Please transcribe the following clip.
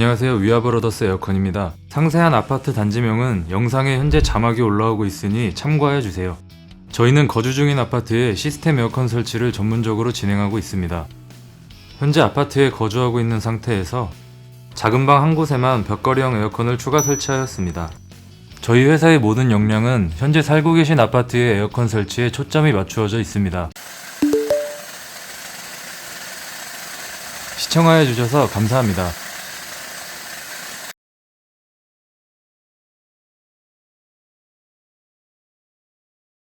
안녕하세요, 위아브러더스 에어컨입니다. 상세한 아파트 단지명은 영상에 현재 자막이 올라오고 있으니 참고하여주세요. 저희는 거주 중인 아파트에 시스템 에어컨 설치를 전문적으로 진행하고 있습니다. 현재 아파트에 거주하고 있는 상태에서 작은 방 한 곳에만 벽걸이형 에어컨을 추가 설치하였습니다. 저희 회사의 모든 역량은 현재 살고 계신 아파트의 에어컨 설치에 초점이 맞추어져 있습니다. 시청하여주셔서 감사합니다.